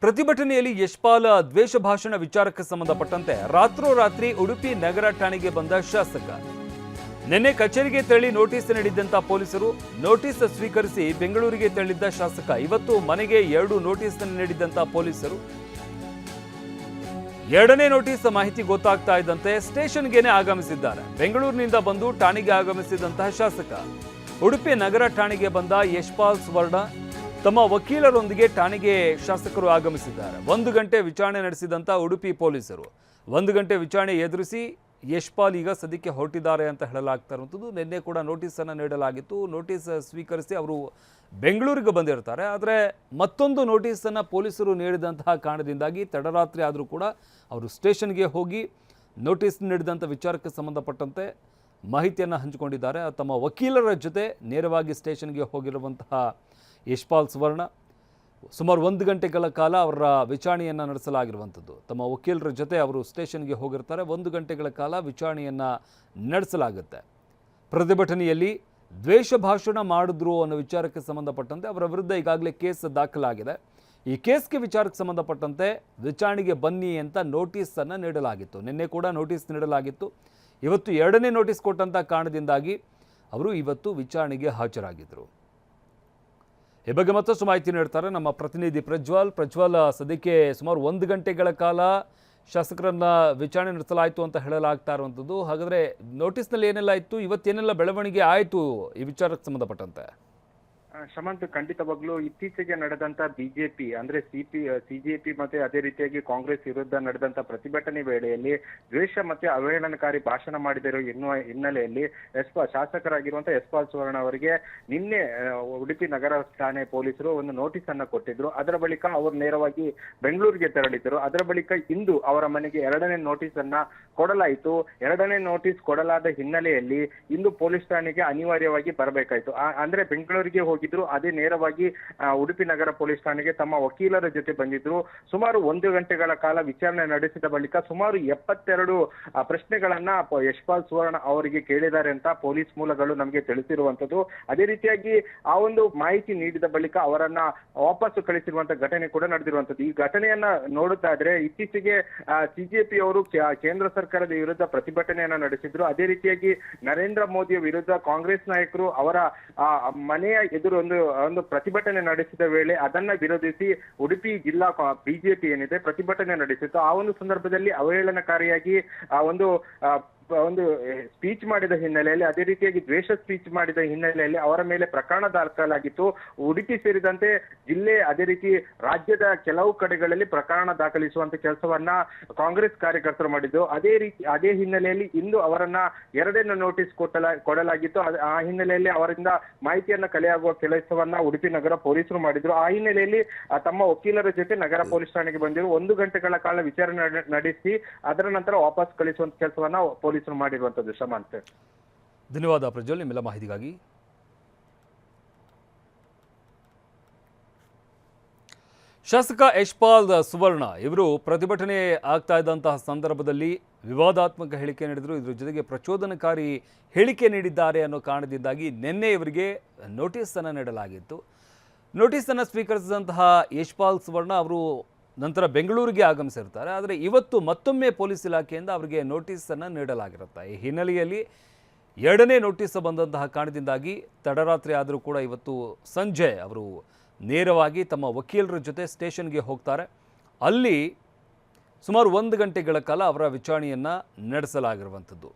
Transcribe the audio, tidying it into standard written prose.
ಪ್ರತಿಭಟನೆಯಲ್ಲಿ ಯಶ್ಪಾಲ್ ದ್ವೇಷ ಭಾಷಣ ವಿಚಾರಕ್ಕೆ ಸಂಬಂಧಪಟ್ಟಂತೆ ರಾತ್ರೋರಾತ್ರಿ ಉಡುಪಿ ನಗರ ಠಾಣೆಗೆ ಬಂದ ಶಾಸಕ ನಿನ್ನೆ ಕಚೇರಿಗೆ ತೆರಳಿ ನೋಟಿಸ್ ನೀಡಿದ್ದಂತ ಪೊಲೀಸರು ನೋಟಿಸ್ ಸ್ವೀಕರಿಸಿ ಬೆಂಗಳೂರಿಗೆ ತೆರಳಿದ್ದ ಶಾಸಕ ಇವತ್ತು ಮನೆಗೆ 2 ನೋಟಿಸ್ ನೀಡಿದ್ದಂತ ಪೊಲೀಸರು ಎರಡನೇ ನೋಟಿಸ್ ಮಾಹಿತಿ ಗೊತ್ತಾಗ್ತಾ ಇದ್ದಂತೆ ಸ್ಟೇಷನ್ಗೆನೆ ಆಗಮಿಸಿದ್ದಾರೆ. ಬೆಂಗಳೂರಿನಿಂದ ಬಂದು ಠಾಣೆಗೆ ಆಗಮಿಸಿದಂತಹ ಶಾಸಕ ಉಡುಪಿ ನಗರ ಠಾಣೆಗೆ ಬಂದ ಯಶ್ಪಾಲ್ ಸುವರ್ಣ ತಮ್ಮ ವಕೀಲರೊಂದಿಗೆ ಠಾಣೆಗೆ ಶಾಸಕರು ಆಗಮಿಸಿದ್ದಾರೆ. 1 ಗಂಟೆ ವಿಚಾರಣೆ ನಡೆಸಿದಂತ ಉಡುಪಿ ಪೊಲೀಸರು 1 ಗಂಟೆ ವಿಚಾರಣೆ ಎದುರಿಸಿ ಯಶ್ಪಾಲ್ ಈಗ ಸದ್ಯಕ್ಕೆ ಹೊರಟಿದ್ದಾರೆ ಅಂತ ಹೇಳಲಾಗ್ತಾ ಇರುವಂಥದ್ದು. ನಿನ್ನೆ ಕೂಡ ನೋಟಿಸನ್ನು ನೀಡಲಾಗಿತ್ತು. ನೋಟಿಸ್ ಸ್ವೀಕರಿಸಿ ಅವರು ಬೆಂಗಳೂರಿಗೆ ಬಂದಿರ್ತಾರೆ. ಆದರೆ ಮತ್ತೊಂದು ನೋಟಿಸನ್ನು ಪೊಲೀಸರು ನೀಡಿದಂತಹ ಕಾರಣದಿಂದಾಗಿ ತಡರಾತ್ರಿ ಆದರೂ ಕೂಡ ಅವರು ಸ್ಟೇಷನ್ಗೆ ಹೋಗಿ ನೋಟಿಸ್ ನೀಡಿದಂಥ ವಿಚಾರಕ್ಕೆ ಸಂಬಂಧಪಟ್ಟಂತೆ ಮಾಹಿತಿಯನ್ನು ಹಂಚಿಕೊಂಡಿದ್ದಾರೆ. ತಮ್ಮ ವಕೀಲರ ಜೊತೆ ನೇರವಾಗಿ ಸ್ಟೇಷನ್ಗೆ ಹೋಗಿರುವಂತಹ ಯಶ್ಪಾಲ್ ಸುವರ್ಣ ಸುಮಾರು 1 ಗಂಟೆಗಳ ಕಾಲ ಅವರ ವಿಚಾರಣೆಯನ್ನು ನಡೆಸಲಾಗಿರುವಂಥದ್ದು. ತಮ್ಮ ವಕೀಲರ ಜೊತೆ ಅವರು ಸ್ಟೇಷನ್ಗೆ ಹೋಗಿರ್ತಾರೆ. 1 ಗಂಟೆಗಳ ಕಾಲ ವಿಚಾರಣೆಯನ್ನು ನಡೆಸಲಾಗುತ್ತೆ. ಪ್ರತಿಭಟನೆಯಲ್ಲಿ ದ್ವೇಷ ಭಾಷಣ ಮಾಡಿದ್ರು ಅನ್ನೋ ವಿಚಾರಕ್ಕೆ ಸಂಬಂಧಪಟ್ಟಂತೆ ಅವರ ವಿರುದ್ಧ ಈಗಾಗಲೇ ಕೇಸ್ ದಾಖಲಾಗಿದೆ. ಈ ಕೇಸ್ಗೆ ವಿಚಾರಕ್ಕೆ ಸಂಬಂಧಪಟ್ಟಂತೆ ವಿಚಾರಣೆಗೆ ಬನ್ನಿ ಅಂತ ನೋಟಿಸನ್ನು ನೀಡಲಾಗಿತ್ತು. ನಿನ್ನೆ ಕೂಡ ನೋಟಿಸ್ ನೀಡಲಾಗಿತ್ತು. ಇವತ್ತು 2ನೇ ನೋಟಿಸ್ ಕೊಟ್ಟಂಥ ಕಾರಣದಿಂದಾಗಿ ಅವರು ಇವತ್ತು ವಿಚಾರಣೆಗೆ ಹಾಜರಾಗಿದ್ದರು. ಈ ಬಗ್ಗೆ ಮತ್ತಷ್ಟು ಮಾಹಿತಿ ನೀಡ್ತಾರೆ ನಮ್ಮ ಪ್ರತಿನಿಧಿ ಪ್ರಜ್ವಲ್. ಸದ್ಯಕ್ಕೆ ಸುಮಾರು 1 ಗಂಟೆಗಳ ಕಾಲ ಶಾಸಕರನ್ನ ವಿಚಾರಣೆ ನಡೆಸಲಾಯಿತು ಅಂತ ಹೇಳಲಾಗ್ತಾ ಇರುವಂಥದ್ದು. ಹಾಗಾದರೆ ನೋಟಿಸ್ನಲ್ಲಿ ಏನೆಲ್ಲ ಇತ್ತು, ಇವತ್ತೇನೆಲ್ಲ ಬೆಳವಣಿಗೆ ಆಯಿತು ಈ ವಿಚಾರಕ್ಕೆ ಸಂಬಂಧಪಟ್ಟಂತೆ? ಶಮಂತ್, ಖಂಡಿತವಾಗ್ಲೂ ಇತ್ತೀಚೆಗೆ ನಡೆದಂತ ಬಿಜೆಪಿ ಅಂದ್ರೆ ಸಿಜೆಪಿ ಮತ್ತೆ ಅದೇ ರೀತಿಯಾಗಿ ಕಾಂಗ್ರೆಸ್ ವಿರುದ್ಧ ನಡೆದಂತ ಪ್ರತಿಭಟನೆ ವೇಳೆಯಲ್ಲಿ ದ್ವೇಷ ಮತ್ತೆ ಅವಹೇಳನಕಾರಿ ಭಾಷಣ ಮಾಡಿದರು ಎನ್ನುವ ಹಿನ್ನೆಲೆಯಲ್ಲಿ ಶಾಸಕರಾಗಿರುವಂತಹ ಯಶ್ಪಾಲ್ ಸುವರ್ಣ ಅವರಿಗೆ ನಿನ್ನೆ ಉಡುಪಿ ನಗರ ಠಾಣೆ ಪೊಲೀಸರು ಒಂದು ನೋಟಿಸ್ ಅನ್ನ ಕೊಟ್ಟಿದ್ರು. ಅದರ ಬಳಿಕ ಅವರು ನೇರವಾಗಿ ಬೆಂಗಳೂರಿಗೆ ತೆರಳಿದ್ದರು. ಅದರ ಬಳಿಕ ಇಂದು ಅವರ ಮನೆಗೆ 2ನೇ ನೋಟಿಸ್ ಅನ್ನ ಕೊಡಲಾಯಿತು. 2ನೇ ನೋಟಿಸ್ ಕೊಡಲಾದ ಹಿನ್ನೆಲೆಯಲ್ಲಿ ಇಂದು ಪೊಲೀಸ್ ಠಾಣೆಗೆ ಅನಿವಾರ್ಯವಾಗಿ ಬರಬೇಕಾಯಿತು. ಅಂದ್ರೆ ಬೆಂಗಳೂರಿಗೆ ಹೋಗಿದ್ರು, ಅದೇ ನೇರವಾಗಿ ಉಡುಪಿ ನಗರ ಪೊಲೀಸ್ ಠಾಣೆಗೆ ತಮ್ಮ ವಕೀಲರ ಜೊತೆ ಬಂದಿದ್ರು. ಸುಮಾರು 1 ಗಂಟೆಗಳ ಕಾಲ ವಿಚಾರಣೆ ನಡೆಸಿದ ಬಳಿಕ ಸುಮಾರು 72 ಪ್ರಶ್ನೆಗಳನ್ನ ಯಶ್ಪಾಲ್ ಸುವರ್ಣ ಅವರಿಗೆ ಕೇಳಿದ್ದಾರೆ ಅಂತ ಪೊಲೀಸ್ ಮೂಲಗಳು ನಮಗೆ ತಿಳಿಸಿರುವಂತದ್ದು. ಅದೇ ರೀತಿಯಾಗಿ ಆ ಒಂದು ಮಾಹಿತಿ ನೀಡಿದ ಬಳಿಕ ಅವರನ್ನ ವಾಪಸ್ಸು ಕಳಿಸಿರುವಂತ ಘಟನೆ ಕೂಡ ನಡೆದಿರುವಂತದ್ದು. ಈ ಘಟನೆಯನ್ನ ನೋಡುತ್ತಾದ್ರೆ ಇತ್ತೀಚೆಗೆ ಸಿಜೆಪಿ ಅವರು ಕೇಂದ್ರ ಸರ್ಕಾರದ ವಿರುದ್ಧ ಪ್ರತಿಭಟನೆಯನ್ನ ನಡೆಸಿದ್ರು. ಅದೇ ರೀತಿಯಾಗಿ ನರೇಂದ್ರ ಮೋದಿಯ ವಿರುದ್ಧ ಕಾಂಗ್ರೆಸ್ ನಾಯಕರು ಅವರ ಮನೆಯ ಎದುರು ಒಂದು ಪ್ರತಿಭಟನೆ ನಡೆಸಿದ ವೇಳೆ ಅದನ್ನ ವಿರೋಧಿಸಿ ಉಡುಪಿ ಜಿಲ್ಲಾ ಬಿಜೆಪಿ ಏನಿದೆ ಪ್ರತಿಭಟನೆ ನಡೆಸಿತ್ತು. ಆ ಒಂದು ಸಂದರ್ಭದಲ್ಲಿ ಅವಹೇಳನಕಾರಿಯಾಗಿ ಒಂದು ಸ್ಪೀಚ್ ಮಾಡಿದ ಹಿನ್ನೆಲೆಯಲ್ಲಿ, ಅದೇ ರೀತಿಯಾಗಿ ದ್ವೇಷ ಸ್ಪೀಚ್ ಮಾಡಿದ ಹಿನ್ನೆಲೆಯಲ್ಲಿ ಅವರ ಮೇಲೆ ಪ್ರಕರಣ ದಾಖಲಾಗಿತ್ತು. ಉಡುಪಿ ಸೇರಿದಂತೆ ಜಿಲ್ಲೆ ಅದೇ ರೀತಿ ರಾಜ್ಯದ ಕೆಲವು ಕಡೆಗಳಲ್ಲಿ ಪ್ರಕರಣ ದಾಖಲಿಸುವಂತ ಕೆಲಸವನ್ನ ಕಾಂಗ್ರೆಸ್ ಕಾರ್ಯಕರ್ತರು ಮಾಡಿದ್ದು. ಅದೇ ಹಿನ್ನೆಲೆಯಲ್ಲಿ ಇಂದು ಅವರನ್ನ 2ನೇ ನೋಟಿಸ್ ಕೊಡಲಾಗಿತ್ತು. ಆ ಹಿನ್ನೆಲೆಯಲ್ಲಿ ಅವರಿಂದ ಮಾಹಿತಿಯನ್ನ ಕಲೆಯಾಗುವ ಕೆಲಸವನ್ನ ಉಡುಪಿ ನಗರ ಪೊಲೀಸರು ಮಾಡಿದ್ರು. ಆ ಹಿನ್ನೆಲೆಯಲ್ಲಿ ತಮ್ಮ ವಕೀಲರ ಜೊತೆ ನಗರ ಪೊಲೀಸ್ ಠಾಣೆಗೆ ಬಂದಿರು. 1 ಗಂಟೆಗಳ ಕಾಲ ವಿಚಾರಣೆ ನಡೆಸಿ ಅದರ ನಂತರ ವಾಪಸ್ ಕಳಿಸುವಂತ ಕೆಲಸವನ್ನ ಪೊಲೀಸರು ಮಾಡಿರುವಂತದ್ದು. ಶಮಂತ್, ಧನ್ಯವಾದ ಪ್ರಜ್ವಲ್ ನಿಮ್ಮೆಲ್ಲ ಮಾಹಿತಿಗಾಗಿ. ಶಾಸಕ ಯಶ್ಪಾಲ್ ಸುವರ್ಣ ಇವರು ಪ್ರತಿಭಟನೆ ಆಗ್ತಾ ಇದ್ದಂತಹ ಸಂದರ್ಭದಲ್ಲಿ ವಿವಾದಾತ್ಮಕ ಹೇಳಿಕೆ ನೀಡಿದರು. ಇದರ ಜೊತೆಗೆ ಪ್ರಚೋದನಕಾರಿ ಹೇಳಿಕೆ ನೀಡಿದ್ದಾರೆ ಅನ್ನೋ ಕಾರಣದಿಂದಾಗಿ ನಿನ್ನೆ ಇವರಿಗೆ ನೋಟಿಸನ್ನು ನೀಡಲಾಗಿತ್ತು. ನೋಟಿಸನ್ನು ಸ್ವೀಕರಿಸಿದಂತಹ ಯಶ್ಪಾಲ್ ಸುವರ್ಣ ಅವರು ನಂತರ ಬೆಂಗಳೂರಿಗೆ ಆಗಮಿಸಿರ್ತಾರೆ. ಆದರೆ ಇವತ್ತು ಮತ್ತೊಮ್ಮೆ ಪೊಲೀಸ್ ಇಲಾಖೆಯಿಂದ ಅವರಿಗೆ ನೋಟಿಸನ್ನು ನೀಡಲಾಗಿರುತ್ತೆ. ಈ ಹಿನ್ನೆಲೆಯಲ್ಲಿ 2ನೇ ನೋಟಿಸ್ ಬಂದಂತಹ ಕಾರಣದಿಂದಾಗಿ ತಡರಾತ್ರಿ ಆದರೂ ಕೂಡ ಇವತ್ತು ಸಂಜೆ ಅವರು ನೇರವಾಗಿ ತಮ್ಮ ವಕೀಲರ ಜೊತೆ ಸ್ಟೇಷನ್ಗೆ ಹೋಗ್ತಾರೆ. ಅಲ್ಲಿ ಸುಮಾರು 1 ಗಂಟೆಗಳ ಕಾಲ ಅವರ ವಿಚಾರಣೆಯನ್ನು ನಡೆಸಲಾಗಿರುವಂಥದ್ದು.